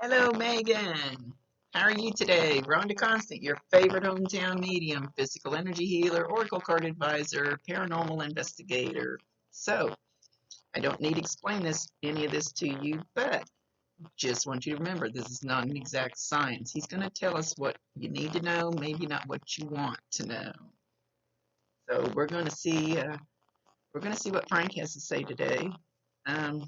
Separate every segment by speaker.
Speaker 1: Hello, Megan. How are you today? Rhonda Constant, your favorite hometown medium, physical energy healer, oracle card advisor, paranormal investigator. So, I don't need to explain any of this to you, but just want you to remember this is not an exact science. He's going to tell us what you need to know, maybe not what you want to know. So, we're going to see what Frank has to say today. Um,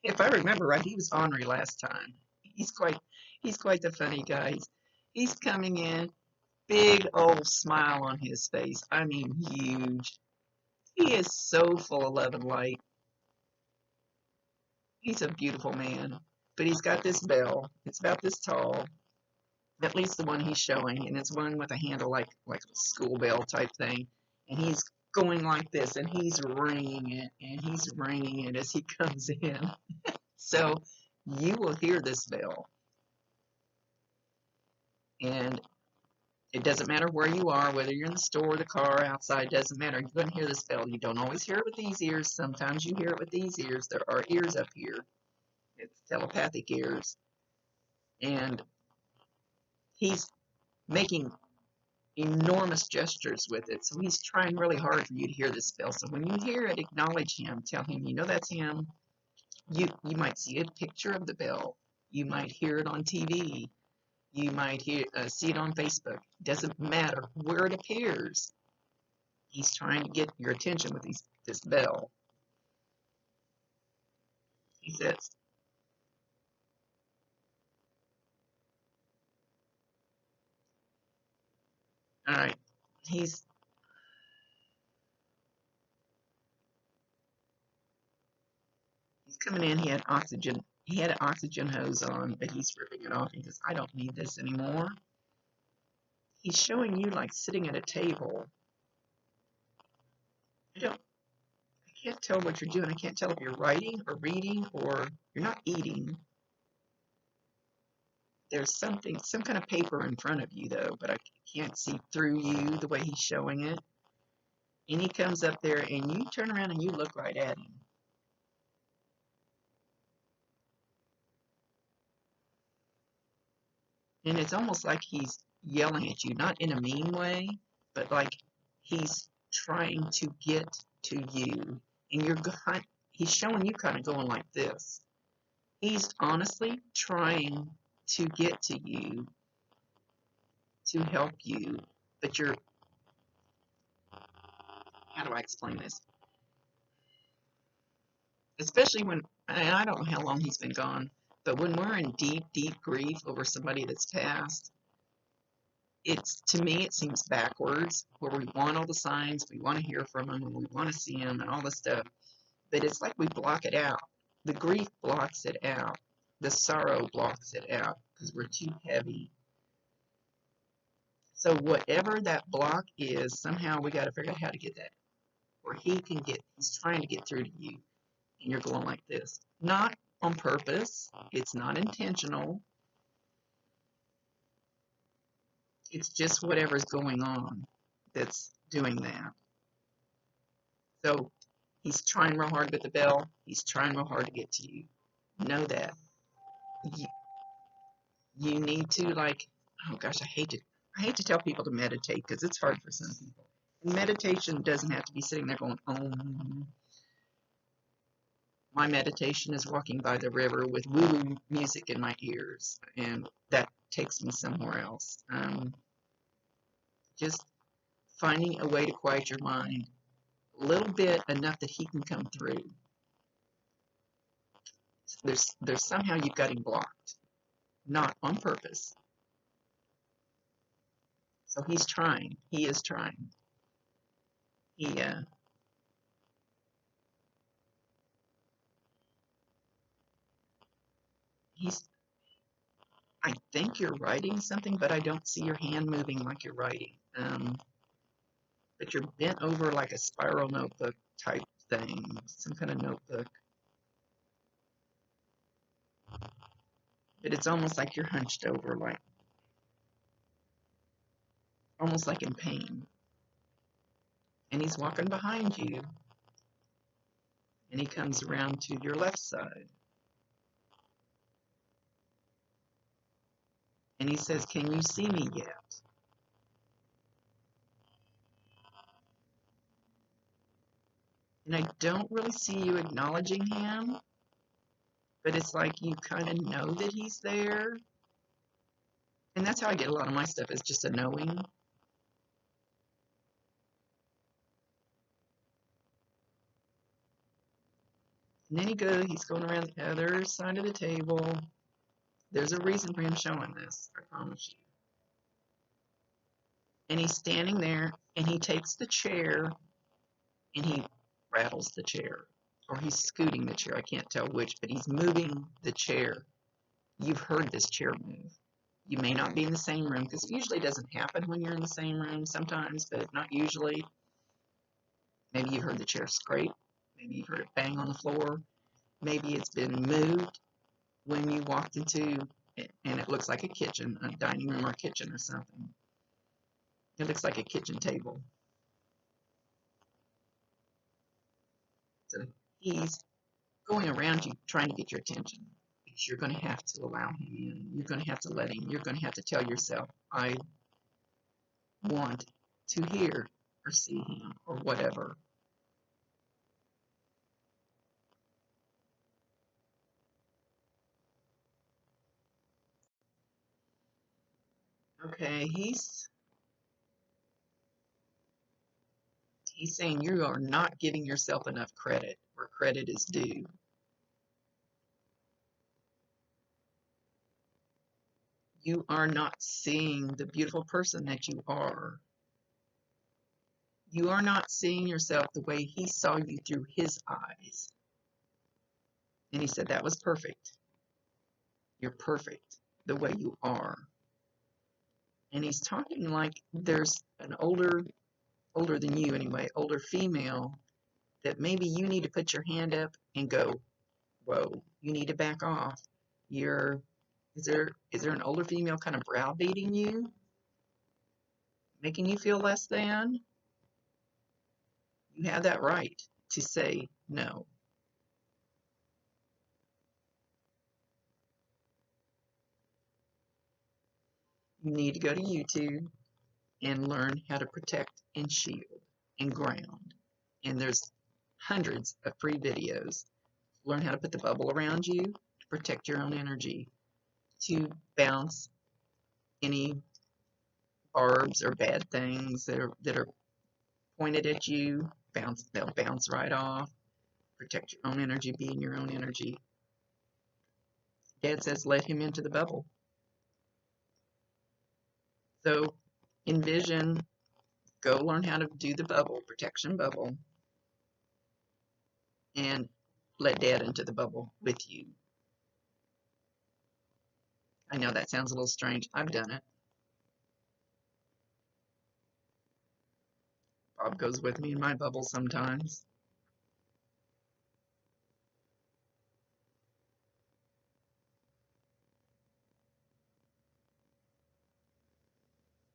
Speaker 1: if I remember right, he was ornery last time. He's quite he's quite the funny guy. He's coming in, big old smile on his face. I mean, huge. He is so full of love and light. He's a beautiful man. But he's got this bell. It's about this tall. At least the one he's showing, and it's one with a handle like a school bell type thing. And he's going like this, and he's ringing it, and he's ringing it as he comes in. So you will hear this bell, and it doesn't matter where you are, whether you're in the store, the car, outside, doesn't matter. You're going to hear this bell. You don't always hear it with these ears. Sometimes you hear it with these ears. There are ears up here. It's telepathic ears. And he's making enormous gestures with it. So he's trying really hard for you to hear this bell. So when you hear it, acknowledge him. Tell him, you know that's him. You might see a picture of the bell. You might hear it on TV. You might see it on Facebook. Doesn't matter where it appears. He's trying to get your attention with this bell. He says, all right, he's he's coming in. He had an oxygen hose on, but he's ripping it off. He says, I don't need this anymore. He's showing you like sitting at a table. I can't tell what you're doing. I can't tell if you're writing or reading or you're not eating. There's some kind of paper in front of you though, but I can't see through you the way he's showing it. And he comes up there and you turn around and you look right at him. And it's almost like he's yelling at you, not in a mean way, but like he's trying to get to you. And he's showing you kind of going like this. He's honestly trying to get to you, to help you, but how do I explain this? Especially when, I don't know how long he's been gone, but when we're in deep, deep grief over somebody that's passed, to me, it seems backwards, where we want all the signs, we want to hear from them, and we want to see them, and all this stuff. But it's like we block it out. The grief blocks it out. The sorrow blocks it out because we're too heavy. So whatever that block is, somehow we got to figure out how to get that, where he's trying to get through to you, and you're going like this. Not on purpose. It's not intentional. It's just whatever's going on that's doing that. So he's trying real hard with the bell. He's trying real hard to get to you. Know that. You, you need to oh gosh, I hate to tell people to meditate because it's hard for some people. And meditation doesn't have to be sitting there going, oh. My meditation is walking by the river with woo-woo music in my ears, and that takes me somewhere else. Just finding a way to quiet your mind a little bit, enough that he can come through. There's somehow you've got him blocked, not on purpose. So he's trying. He is trying. He he's. I think you're writing something, but I don't see your hand moving like you're writing. But you're bent over like a spiral notebook type thing, some kind of notebook. But it's almost like you're hunched over, almost like in pain. and he's walking behind you, and he comes around to your left side, and he says, "Can you see me yet?" And I don't really see you acknowledging him, but it's like you kind of know that he's there. And that's how I get a lot of my stuff, is just a knowing. And then he's going around the other side of the table. There's a reason for him showing this, I promise you. And he's standing there, and he takes the chair, and he rattles the chair. Or he's scooting the chair, I can't tell which, but he's moving the chair. You've heard this chair move. You may not be in the same room, because it usually doesn't happen when you're in the same room sometimes, but not usually. Maybe you've heard the chair scrape. Maybe you've heard it bang on the floor. Maybe it's been moved when you walked into it, and it looks like a kitchen, a dining room or kitchen or something. It looks like a kitchen table. So he's going around you trying to get your attention, because you're going to have to allow him in. You're going to have to let him. You're going to have to tell yourself, I want to hear or see him or whatever. Okay, he's saying you are not giving yourself enough credit where credit is due. You are not seeing the beautiful person that you are. You are not seeing yourself the way he saw you through his eyes. And he said that was perfect. You're perfect the way you are. And he's talking like there's an older than you anyway, older female, that maybe you need to put your hand up and go, whoa, you need to back off. Is there an older female kind of browbeating you, making you feel less than? You have that right to say no. You need to go to YouTube and learn how to protect and shield and ground. And there's hundreds of free videos. Learn how to put the bubble around you to protect your own energy, to bounce any barbs or bad things that are pointed at you. They'll bounce right off. Protect your own energy, be in your own energy. Dad says let him into the bubble. So envision, go learn how to do the bubble, protection bubble, and let Dad into the bubble with you. I know that sounds a little strange. I've done it. Bob goes with me in my bubble sometimes.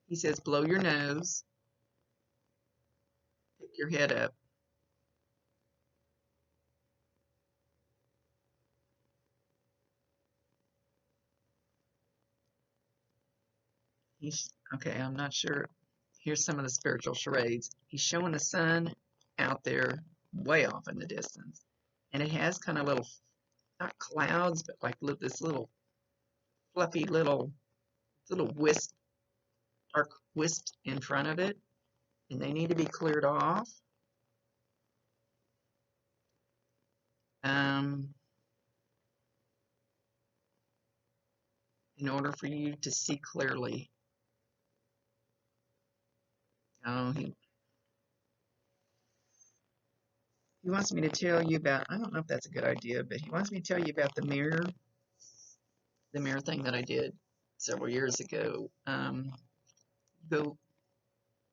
Speaker 1: He says, blow your nose, pick your head up. Okay, I'm not sure. Here's some of the spiritual charades. He's showing the sun out there way off in the distance. And it has kind of little, not clouds, but like this little fluffy little wisp, dark wisps in front of it. And they need to be cleared off. In order for you to see clearly. He wants me to tell you about, I don't know if that's a good idea, but he wants me to tell you about the mirror thing that I did several years ago. Go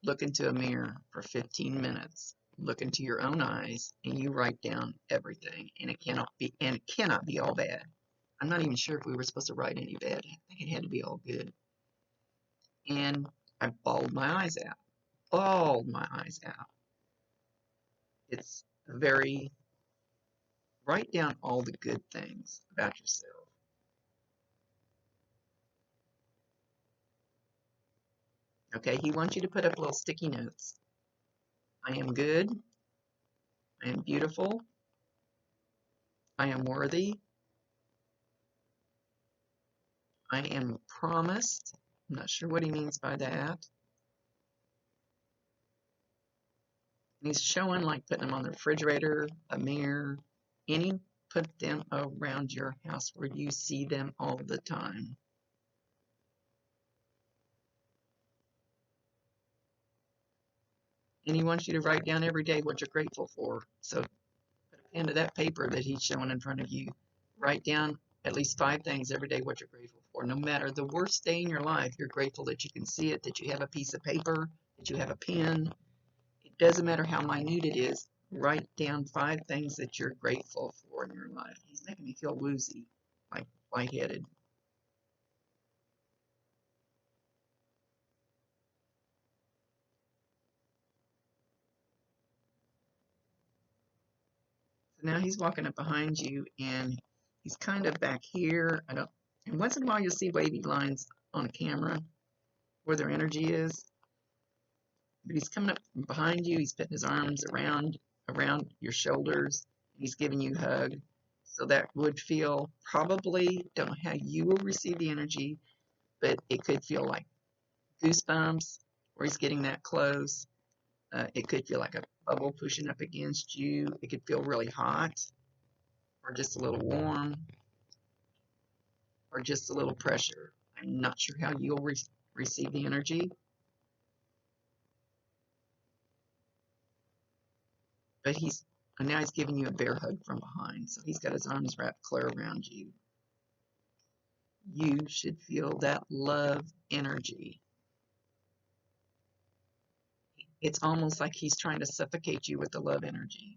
Speaker 1: look into a mirror for 15 minutes. Look into your own eyes, and you write down everything, and it cannot be all bad. I'm not even sure if we were supposed to write any bad. I think it had to be all good. And I bawled my eyes out. It's a very, write down all the good things about yourself. Okay, he wants you to put up little sticky notes. I am good. I am beautiful. I am worthy. I am promised. I'm not sure what he means by that. And he's showing like putting them on the refrigerator, a mirror, put them around your house where you see them all the time. And he wants you to write down every day what you're grateful for. So put a pen to that paper that he's showing in front of you. Write down at least 5 things every day what you're grateful for. No matter the worst day in your life, you're grateful that you can see it, that you have a piece of paper, that you have a pen. It doesn't matter how minute it is. Write down 5 things that you're grateful for in your life. He's making me feel woozy, like lightheaded. So now he's walking up behind you, and he's kind of back here. And once in a while you'll see wavy lines on a camera where their energy is. But he's coming up from behind you. He's putting his arms around your shoulders. He's giving you a hug. So that would feel, probably, don't know how you will receive the energy, but it could feel like goosebumps where he's getting that close. It could feel like a bubble pushing up against you. It could feel really hot, or just a little warm, or just a little pressure. I'm not sure how you'll receive the energy, but now he's giving you a bear hug from behind. So he's got his arms wrapped clear around you. You should feel that love energy. It's almost like he's trying to suffocate you with the love energy.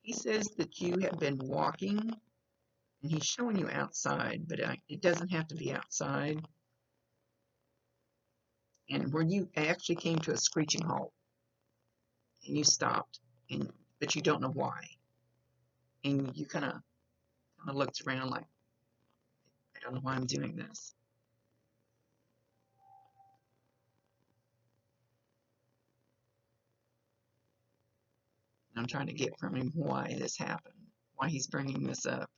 Speaker 1: He says that you have been walking, and he's showing you outside, but it doesn't have to be outside. And where you actually came to a screeching halt, and you stopped, but you don't know why. And you kind of looked around like, I don't know why I'm doing this. And I'm trying to get from him why this happened, why he's bringing this up.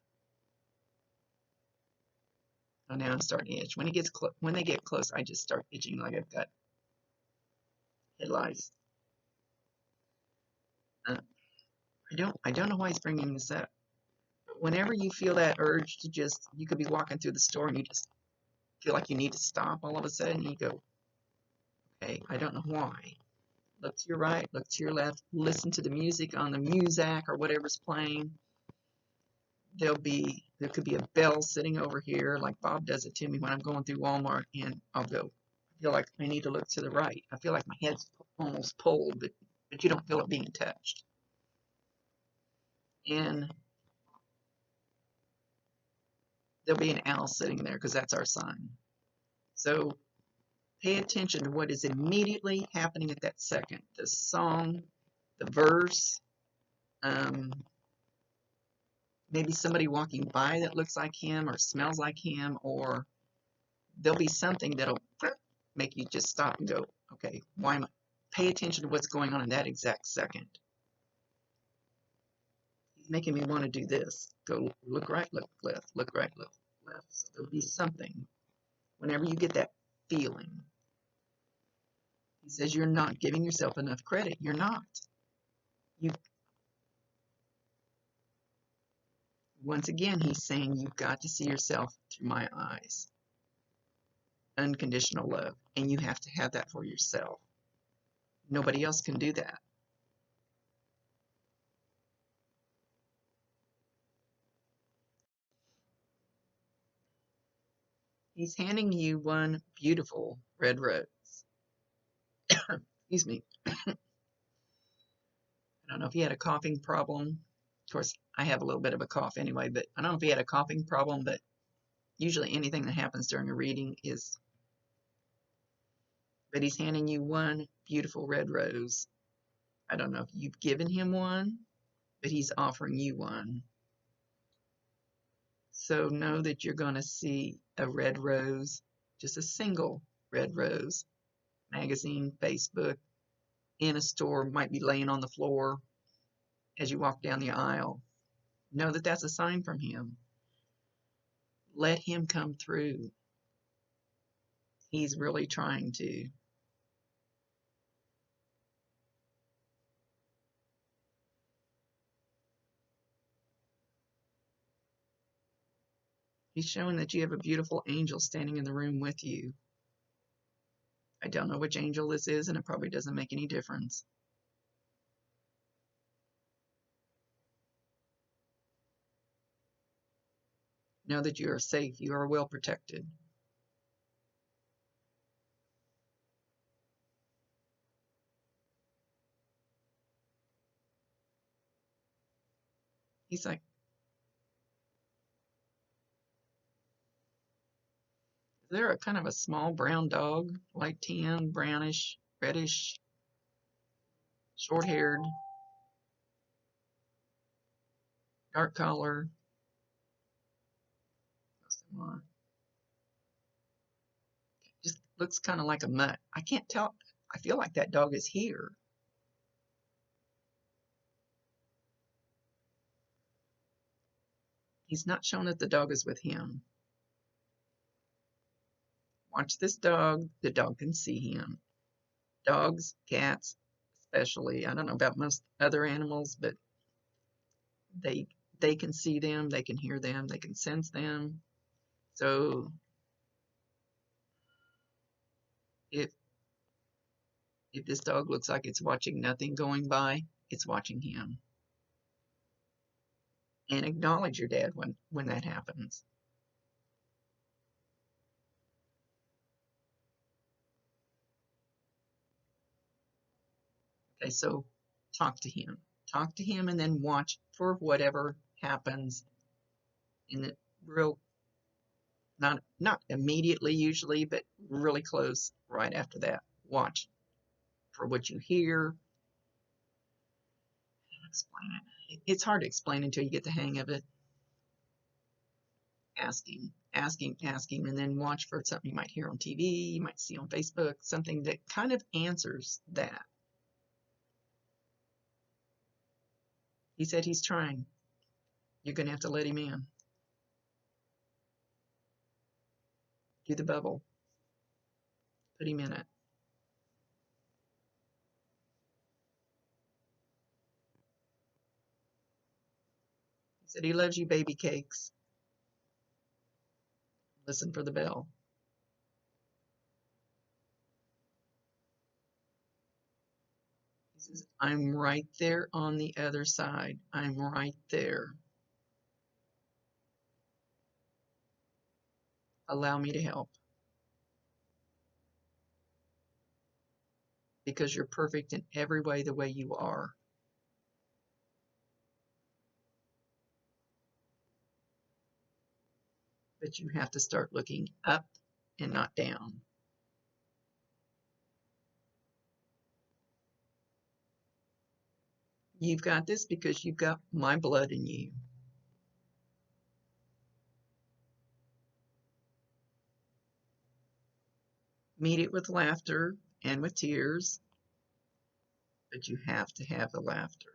Speaker 1: So now I'm starting to itch. When they get close, I just start itching like I've got head lice. I don't know why he's bringing this up. But whenever you feel that urge to you could be walking through the store and you just feel like you need to stop all of a sudden, you go, okay, I don't know why. Look to your right, look to your left, listen to the music on the Muzak or whatever's playing. There could be a bell sitting over here, like Bob does it to me when I'm going through Walmart, and I'll go, I feel like I need to look to the right. I feel like my head's almost pulled, but you don't feel it being touched. And there'll be an owl sitting there because that's our sign. So pay attention to what is immediately happening at that second. The song, the verse, maybe somebody walking by that looks like him or smells like him, or there'll be something that'll make you just stop and go, okay, why am I? Pay attention to what's going on in that exact second. He's making me want to do this. Go look right, look left, look right, look left. So there'll be something. Whenever you get that feeling, he says you're not giving yourself enough credit. You're not. Once again, he's saying you've got to see yourself through my eyes. Unconditional love. And you have to have that for yourself. Nobody else can do that. He's handing you one beautiful red rose. Excuse me. I don't know if he had a coughing problem. Of course, I have a little bit of a cough anyway, but I don't know if he had a coughing problem, but usually anything that happens during a reading is but he's handing you one beautiful red rose. I don't know if you've given him one, but he's offering you one. So know that you're going to see a red rose, just a single red rose, magazine, Facebook, in a store, might be laying on the floor as you walk down the aisle. Know that that's a sign from him. Let him come through. He's really trying to. He's showing that you have a beautiful angel standing in the room with you. I don't know which angel this is, and it probably doesn't make any difference. Know that you are safe. You are well protected. He's like, is there a kind of a small brown dog, light tan, brownish, reddish, short-haired, dark color? Just looks kind of like a mutt. I can't tell. I feel like that dog is here. He's not showing that the dog is with him. Watch this dog. The dog can see him. Dogs, cats, especially. I don't know about most other animals, but they can see them, they can hear them, they can sense them. So if this dog looks like it's watching nothing going by, it's watching him. And acknowledge your dad when that happens. Okay, so talk to him. Talk to him and then watch for whatever happens in the real, not immediately usually, but really close right after that. Watch for what you hear. Explain it. It's hard to explain until you get the hang of it. Asking, and then watch for something you might hear on TV, you might see on Facebook, something that kind of answers that. He said he's trying. You're going to have to let him in. Do the bubble. Put him in it. He said he loves you, baby cakes. Listen for the bell. He says, I'm right there on the other side. I'm right there. Allow me to help. Because you're perfect in every way the way you are. But you have to start looking up and not down. You've got this because you've got my blood in you. Meet it with laughter and with tears, but you have to have the laughter.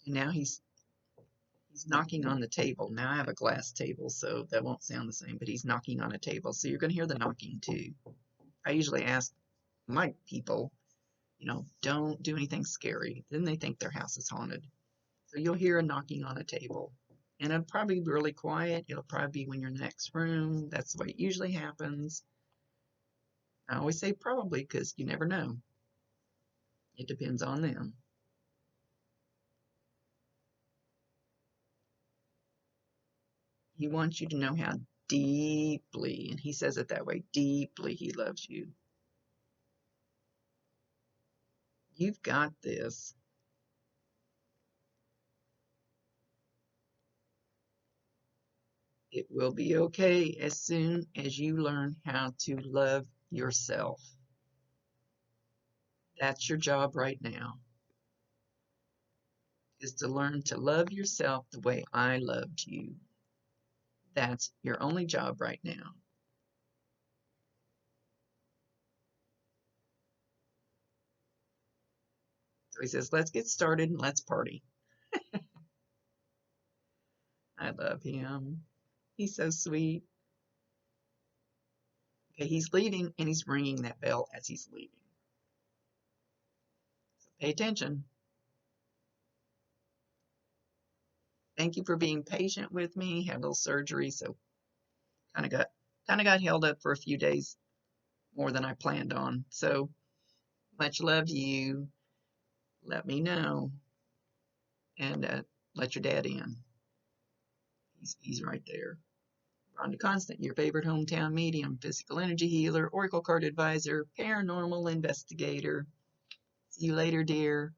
Speaker 1: And now he's knocking on the table. Now I have a glass table, so that won't sound the same, but he's knocking on a table. So you're going to hear the knocking too. I usually ask my people, don't do anything scary. Then they think their house is haunted. So you'll hear a knocking on a table. And it'll probably be really quiet. It'll probably be when you're in the next room. That's the way it usually happens. I always say probably because you never know. It depends on them. He wants you to know how deeply, and he says it that way, deeply he loves you. You've got this. It will be okay as soon as you learn how to love yourself. That's your job right now, is to learn to love yourself the way I loved you. That's your only job right now. So he says, let's get started and let's party. I love him. He's so sweet. Okay, he's leaving and he's ringing that bell as he's leaving. So pay attention. Thank you for being patient with me. Had a little surgery, so kind of got held up for a few days more than I planned on. So much love to you. Let me know and let your dad in. He's right there. Rhonda Constant, your favorite hometown medium, physical energy healer, oracle card advisor, paranormal investigator. See you later, dear.